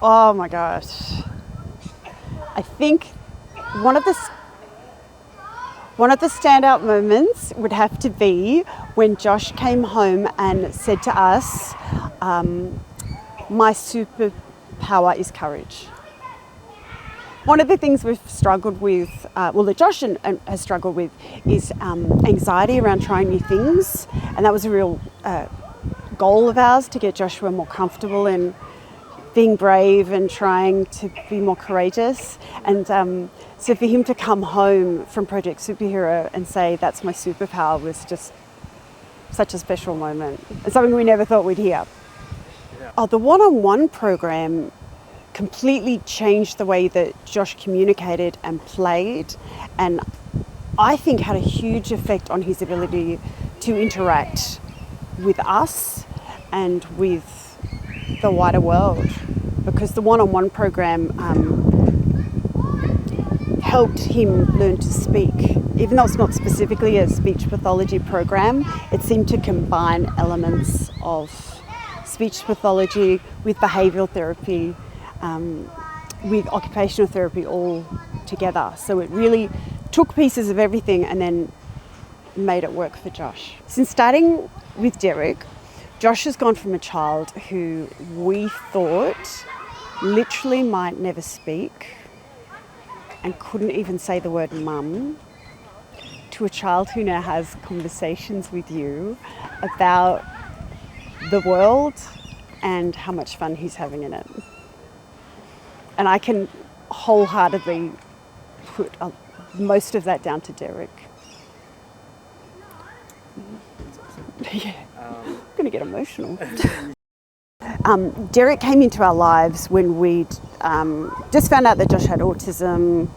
Oh my gosh. I think one of the standout moments would have to be when Josh came home and said to us, my superpower is courage. One of the things we've struggled with, that Josh has struggled with, is anxiety around trying new things. And that was a real goal of ours, to get Joshua more comfortable in being brave and trying to be more courageous. And so for him to come home from Project Superhero and say, that's my superpower, was just such a special moment. And something we never thought we'd hear. Yeah. Oh, the one-on-one program completely changed the way that Josh communicated and played, and I think had a huge effect on his ability to interact with us and with the wider world, because the one-on-one program helped him learn to speak. Even though it's not specifically a speech pathology program, it seemed to combine elements of speech pathology with behavioural therapy, with occupational therapy all together. So it really took pieces of everything and then made it work for Josh. Since starting with Derek, Josh has gone from a child who we thought literally might never speak and couldn't even say the word mum, to a child who now has conversations with you about the world and how much fun he's having in it. And I can wholeheartedly put most of that down to Derek. Yeah, I'm going to get emotional. Derek came into our lives when we'd just found out that Josh had autism.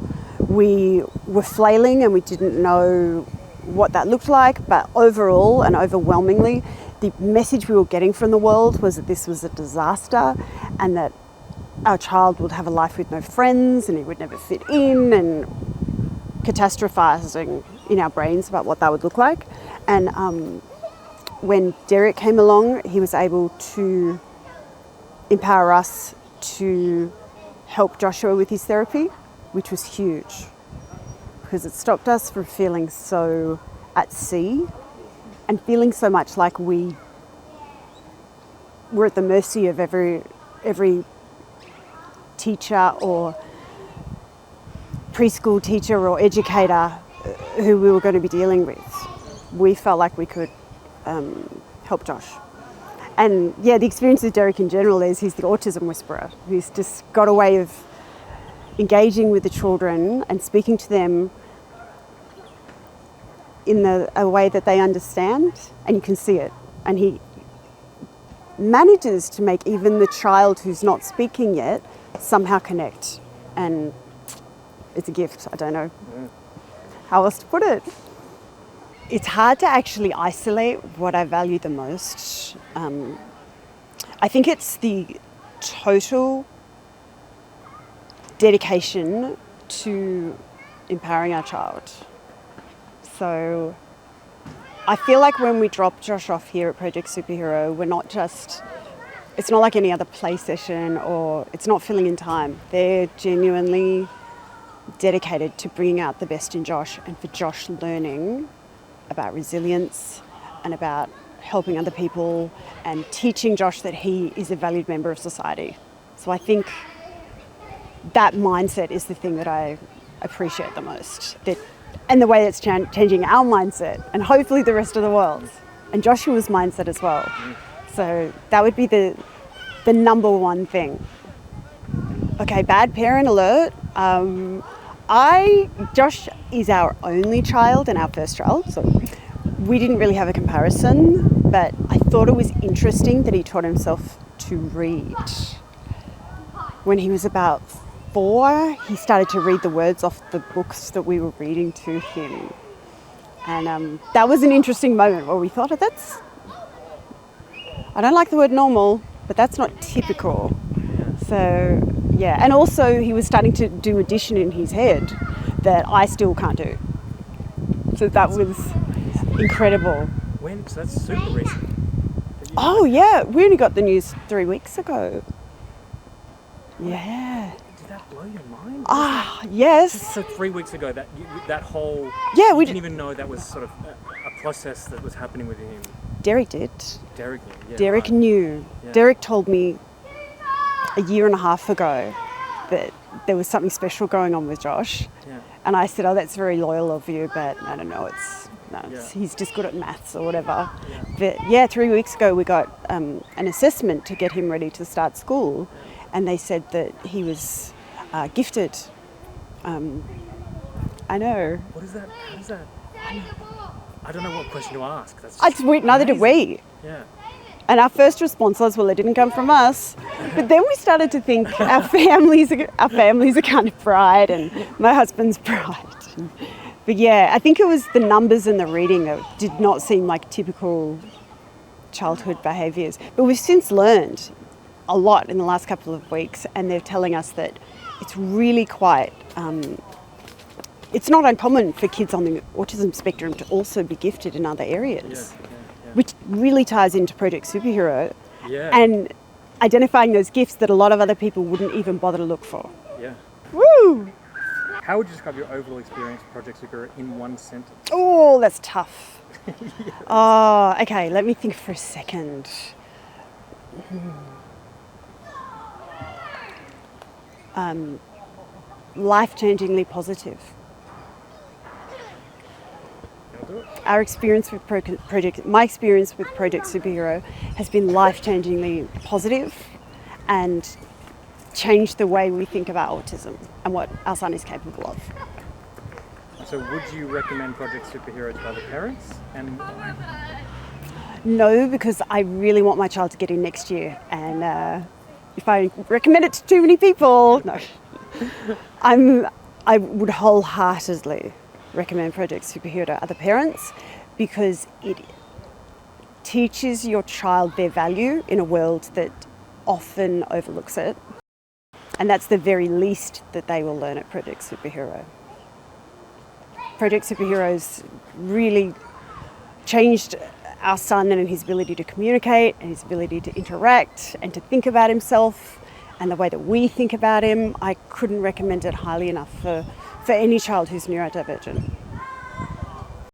We were flailing and we didn't know what that looked like, but overall and overwhelmingly, the message we were getting from the world was that this was a disaster and that our child would have a life with no friends and he would never fit in, and catastrophizing in our brains about what that would look like. And when Derek came along, he was able to empower us to help Joshua with his therapy, which was huge, because it stopped us from feeling so at sea and feeling so much like we were at the mercy of every teacher or preschool teacher or educator who we were going to be dealing with. We felt like we could help Josh. And yeah, the experience with Derek in general is he's the autism whisperer, who's just got a way of engaging with the children and speaking to them in a way that they understand, and you can see it. And he manages to make even the child who's not speaking yet somehow connect. And it's a gift. I don't know how else to put it. It's hard to actually isolate what I value the most. I think it's the total dedication to empowering our child. So I feel like when we drop Josh off here at Project Superhero, it's not like any other play session, or it's not filling in time. They're genuinely dedicated to bringing out the best in Josh and for Josh learning about resilience and about helping other people and teaching Josh that he is a valued member of society. So I think that mindset is the thing that I appreciate the most, and the way it's changing our mindset and hopefully the rest of the world, and Joshua's mindset as well. So that would be the number one thing. Okay, bad parent alert. Josh is our only child and our first child, so we didn't really have a comparison, but I thought it was interesting that he taught himself to read. When he was about 4, he started to read the words off the books that we were reading to him. And that was an interesting moment where we thought, I don't like the word normal, but that's not typical. So yeah, and also he was starting to do addition in his head that I still can't do. So that was incredible. When? So that's super recent. Oh yeah, we only got the news 3 weeks ago. Yeah. Did that blow your mind? Yes. So 3 weeks ago, that whole Yeah, you didn't even know that was sort of a process that was happening with him. Derek did. Derek knew. Yeah, Derek right. knew. Yeah. Derek told me a year and a half ago that there was something special going on with Josh. Yeah. And I said, oh, that's very loyal of you, but I don't know, Yeah. he's just good at maths or whatever. Yeah. But yeah, 3 weeks ago we got an assessment to get him ready to start school, and they said that he was gifted. I know. What is that? How does that? I don't know what question to ask. Neither did we. Yeah. And our first response was, well, it didn't come from us. But then we started to think our families are kind of pride, and my husband's pride. But yeah, I think it was the numbers and the reading that did not seem like typical childhood behaviours. But we've since learned a lot in the last couple of weeks, and they're telling us that it's really quite... it's not uncommon for kids on the autism spectrum to also be gifted in other areas. Yeah. Which really ties into Project Superhero Yeah. and identifying those gifts that a lot of other people wouldn't even bother to look for. Yeah. Woo! How would you describe your overall experience with Project Superhero in one sentence? Oh, that's tough. Oh, okay, let me think for a second. Life-changingly positive. My experience with Project Superhero has been life-changingly positive and changed the way we think about autism and what our son is capable of. So would you recommend Project Superhero to other parents, and why? No, because I really want my child to get in next year, and if I recommend it to too many people, no. I would wholeheartedly recommend Project Superhero to other parents because it teaches your child their value in a world that often overlooks it. And that's the very least that they will learn at Project Superhero. Project Superhero's really changed our son and his ability to communicate and his ability to interact and to think about himself and the way that we think about him. I couldn't recommend it highly enough for any child who's neurodivergent.